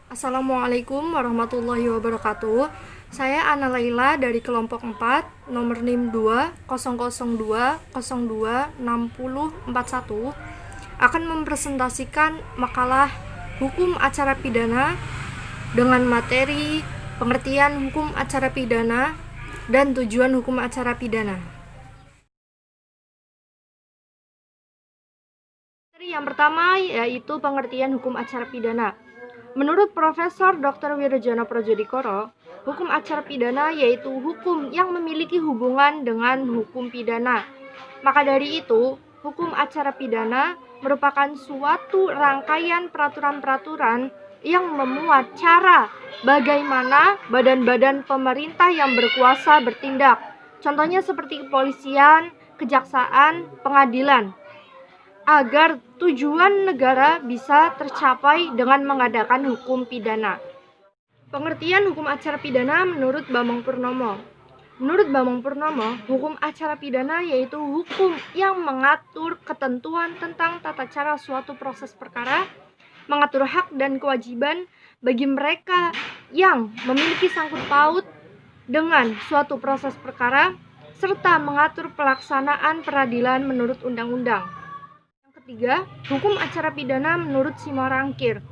Assalamualaikum warahmatullahi wabarakatuh. Saya Ana Laila dari kelompok 4, nomor NIM 20020026041 akan mempresentasikan makalah hukum acara pidana dengan materi pengertian hukum acara pidana dan tujuan hukum acara pidana. Yang pertama yaitu pengertian hukum acara pidana. Menurut Profesor Dr. Wirjono Prodjodikoro, hukum acara pidana yaitu hukum yang memiliki hubungan dengan hukum pidana. Maka dari itu, hukum acara pidana merupakan suatu rangkaian peraturan-peraturan yang memuat cara bagaimana badan-badan pemerintah yang berkuasa bertindak. Contohnya seperti kepolisian, kejaksaan, pengadilan, agar tujuan negara bisa tercapai dengan mengadakan hukum pidana. Pengertian hukum acara pidana menurut Bambang Purnomo. Menurut Bambang Purnomo, hukum acara pidana yaitu hukum yang mengatur ketentuan tentang tata cara suatu proses perkara, mengatur hak dan kewajiban bagi mereka yang memiliki sangkut paut dengan suatu proses perkara, serta mengatur pelaksanaan peradilan menurut undang-undang. Ketiga, hukum acara pidana menurut Simorangkir.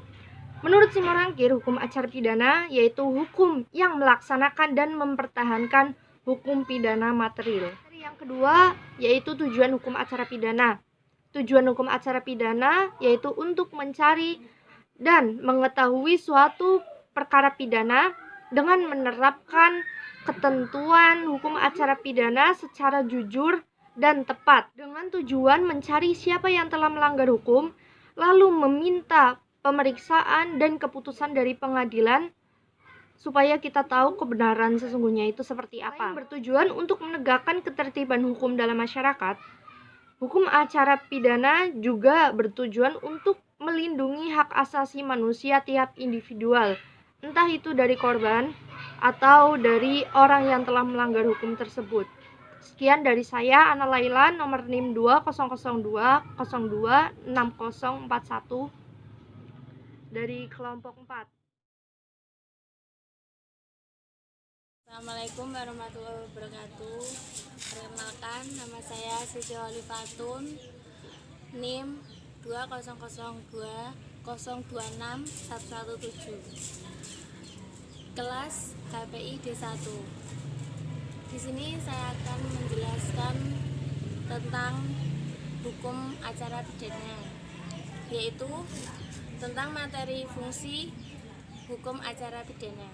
Menurut Simorangkir, hukum acara pidana yaitu hukum yang melaksanakan dan mempertahankan hukum pidana material. Yang kedua, yaitu tujuan hukum acara pidana. Tujuan hukum acara pidana yaitu untuk mencari dan mengetahui suatu perkara pidana dengan menerapkan ketentuan hukum acara pidana secara jujur dan tepat, dengan tujuan mencari siapa yang telah melanggar hukum, lalu meminta pemeriksaan dan keputusan dari pengadilan supaya kita tahu kebenaran sesungguhnya itu seperti apa. Bertujuan untuk menegakkan ketertiban hukum dalam masyarakat, hukum acara pidana juga bertujuan untuk melindungi hak asasi manusia tiap individual, entah itu dari korban atau dari orang yang telah melanggar hukum tersebut. Sekian dari saya, Ana Laila, nomor NIM 20020026041 dari kelompok 4. Assalamualaikum warahmatullahi wabarakatuh. Perkenalkan, nama saya Siti Olifatun, NIM 20020261117, kelas KPI D1. Di sini saya akan menjelaskan tentang hukum acara pidana, yaitu tentang materi fungsi hukum acara pidana,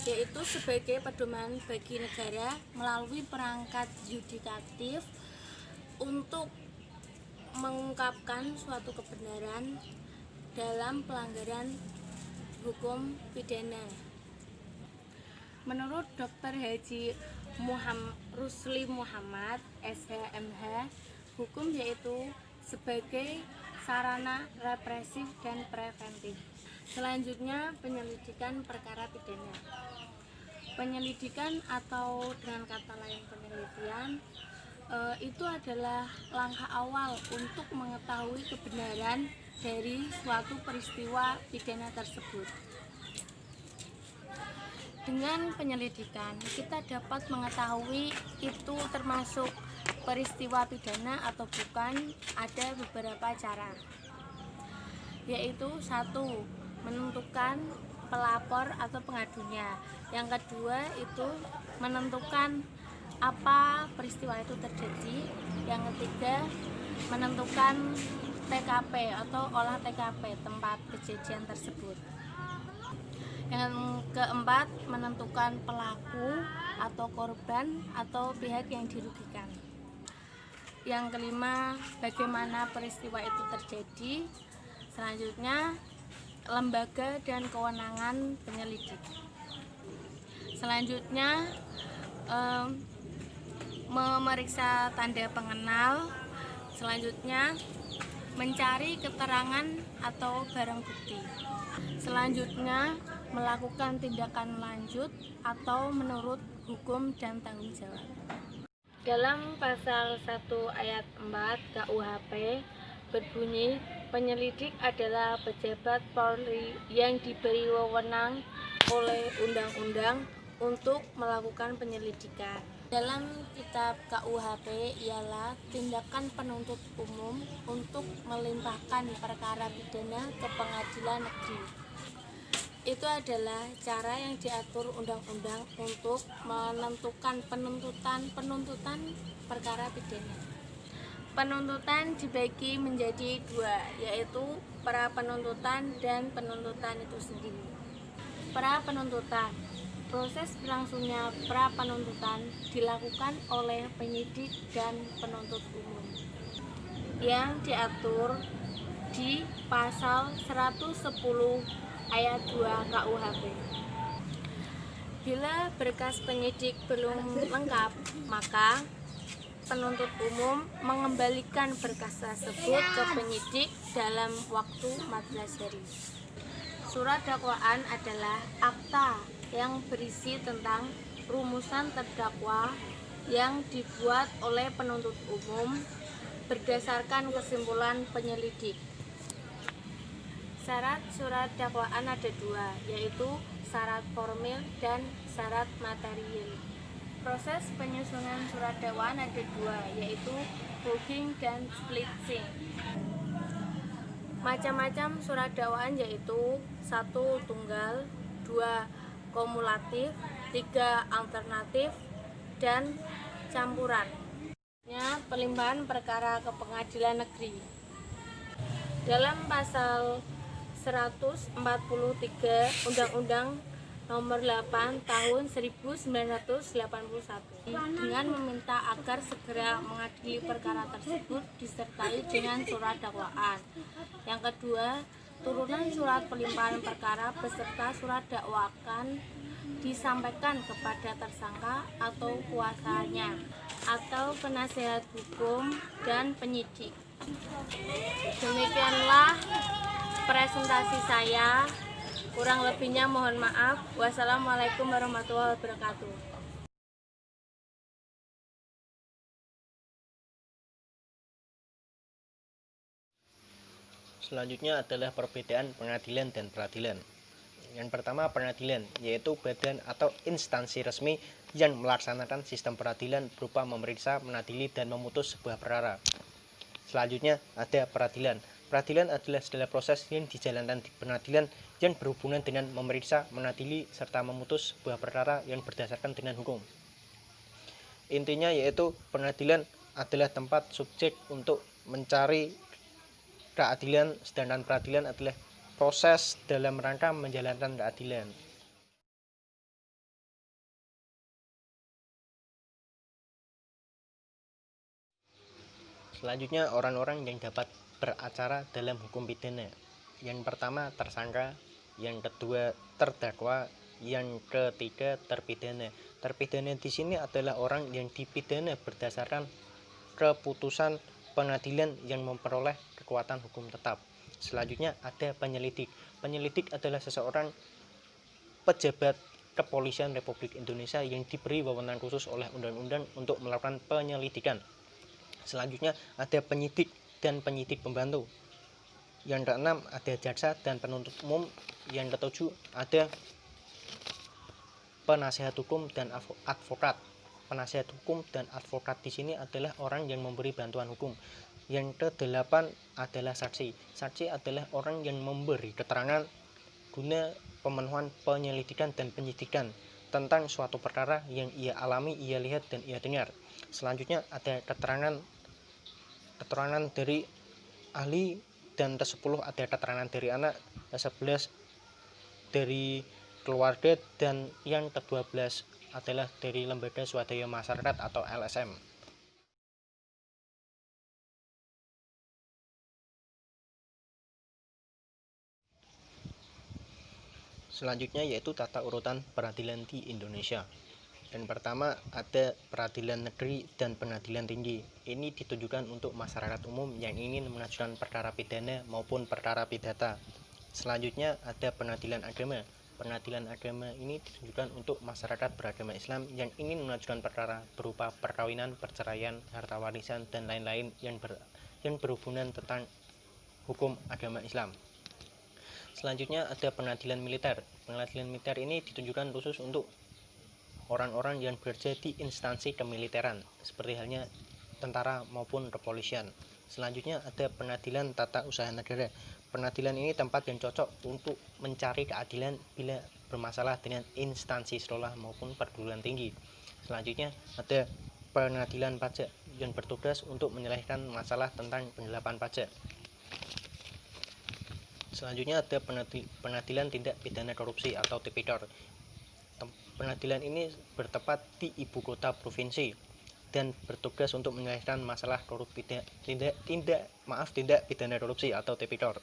yaitu sebagai pedoman bagi negara melalui perangkat yudikatif untuk mengungkapkan suatu kebenaran dalam pelanggaran hukum pidana. Menurut Dr. Haji Rusli Muhammad, SHMH, hukum yaitu sebagai sarana represif dan preventif. Selanjutnya, penyelidikan perkara pidana. Penyelidikan atau dengan kata lain penelitian itu adalah langkah awal untuk mengetahui kebenaran dari suatu peristiwa pidana tersebut. Dengan penyelidikan, kita dapat mengetahui itu termasuk peristiwa pidana atau bukan. Ada beberapa cara, yaitu 1. Menentukan pelapor atau pengadunya. Yang kedua itu menentukan apa peristiwa itu terjadi. Yang ketiga, menentukan TKP atau olah TKP, tempat kejadian tersebut. Yang keempat, menentukan pelaku atau korban atau pihak yang dirugikan. Yang kelima, bagaimana peristiwa itu terjadi. Selanjutnya, lembaga dan kewenangan penyelidik. Selanjutnya, memeriksa tanda pengenal. Selanjutnya, mencari keterangan atau barang bukti. Selanjutnya, melakukan tindakan lanjut atau menurut hukum dan tanggung jawab. Dalam pasal 1 ayat 4 KUHP berbunyi, Penyelidik adalah pejabat Polri yang diberi wewenang oleh undang-undang untuk melakukan penyelidikan. Dalam kitab KUHP ialah tindakan penuntut umum untuk melimpahkan perkara pidana ke pengadilan negeri. Itu adalah cara yang diatur undang-undang untuk menentukan penuntutan perkara pidana. Penuntutan dibagi menjadi dua, yaitu pra penuntutan dan penuntutan itu sendiri. Pra penuntutan. Proses berlangsungnya pra penuntutan dilakukan oleh penyidik dan penuntut umum yang diatur di pasal 110 ayat 2 KUHP. Bila berkas penyidik belum lengkap, maka penuntut umum mengembalikan berkas tersebut ke penyidik dalam waktu 14 hari. Surat dakwaan adalah akta yang berisi tentang rumusan terdakwa yang dibuat oleh penuntut umum berdasarkan kesimpulan penyelidik. Syarat surat dakwaan ada dua, yaitu syarat formil dan syarat material. Proses penyusunan surat dakwaan ada dua, yaitu holding dan splitting. Macam-macam surat dakwaan yaitu 1 tunggal, 2 kumulatif, 3 alternatif, dan campuran. Pelimpahan perkara ke pengadilan negeri. Dalam pasal 143 Undang-Undang Nomor 8 Tahun 1981 dengan meminta agar segera mengadili perkara tersebut disertai dengan surat dakwaan. Yang kedua, turunan surat pelimpahan perkara beserta surat dakwaan disampaikan kepada tersangka atau kuasanya atau penasihat hukum dan penyidik. Demikianlah presentasi saya. Kurang lebihnya mohon maaf. Wassalamualaikum warahmatullahi wabarakatuh. Selanjutnya adalah perbedaan pengadilan dan peradilan. Yang pertama, pengadilan, yaitu badan atau instansi resmi yang melaksanakan sistem peradilan berupa memeriksa, mengadili, dan memutus sebuah perkara. Selanjutnya ada peradilan. Peradilan adalah segala proses yang dijalankan di pengadilan yang berhubungan dengan memeriksa, mengadili, serta memutus sebuah perkara yang berdasarkan dengan hukum. Intinya yaitu pengadilan adalah tempat subjek untuk mencari keadilan, sedangkan peradilan adalah proses dalam rangka menjalankan keadilan. Selanjutnya, orang-orang yang dapat beracara dalam hukum pidana. Yang pertama, tersangka. Yang kedua, terdakwa. Yang ketiga, terpidana. Terpidana di sini adalah orang yang dipidana berdasarkan keputusan pengadilan yang memperoleh kekuatan hukum tetap. Selanjutnya ada penyelidik. Penyelidik adalah seseorang pejabat kepolisian Republik Indonesia yang diberi wewenang khusus oleh undang-undang untuk melakukan penyelidikan. Selanjutnya ada penyidik dan penyidik pembantu. Yang keenam ada jaksa dan penuntut umum. Yang ketujuh ada penasihat hukum dan advokat. Penasihat hukum dan advokat di sini adalah orang yang memberi bantuan hukum. Yang kedelapan adalah saksi. Saksi adalah orang yang memberi keterangan guna pemenuhan penyelidikan dan penyidikan tentang suatu perkara yang ia alami, ia lihat, dan ia dengar. Selanjutnya ada keterangan dari ahli, dan ke-10 ada keterangan dari anak, ke-11 dari keluarga, dan yang ke-12 adalah dari lembaga swadaya masyarakat atau LSM. Selanjutnya yaitu tata urutan peradilan di Indonesia. Dan pertama ada peradilan negeri dan pengadilan tinggi. Ini ditujukan untuk masyarakat umum yang ingin mengajukan perkara pidana maupun perkara pidata. Selanjutnya ada pengadilan agama. Pengadilan agama ini ditujukan untuk masyarakat beragama Islam yang ingin mengajukan perkara berupa perkawinan, perceraian, harta warisan, dan lain-lain yang berhubungan tentang hukum agama Islam. Selanjutnya ada pengadilan militer. Pengadilan militer ini ditunjukkan khusus untuk orang-orang yang bekerja di instansi kemiliteran, seperti halnya tentara maupun kepolisian. Selanjutnya ada pengadilan tata usaha negara. Pengadilan ini tempat yang cocok untuk mencari keadilan bila bermasalah dengan instansi sekolah maupun perguruan tinggi. Selanjutnya ada pengadilan pajak yang bertugas untuk menyelesaikan masalah tentang penggelapan pajak. Selanjutnya ada pengadilan tindak pidana korupsi atau Tipikor. Pengadilan ini bertempat di ibu kota provinsi dan bertugas untuk menyelesaikan masalah tindak pidana korupsi atau Tipikor.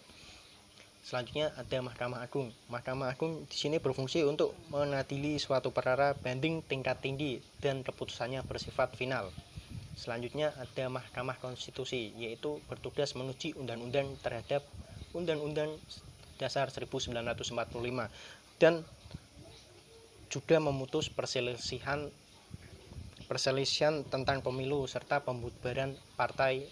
Selanjutnya ada Mahkamah Agung. Mahkamah Agung di sini berfungsi untuk mengadili suatu perkara banding tingkat tinggi dan keputusannya bersifat final. Selanjutnya ada Mahkamah Konstitusi, yaitu bertugas menguji undang-undang terhadap Undang-Undang Dasar 1945 dan juga memutus perselisihan tentang pemilu serta pembubaran partai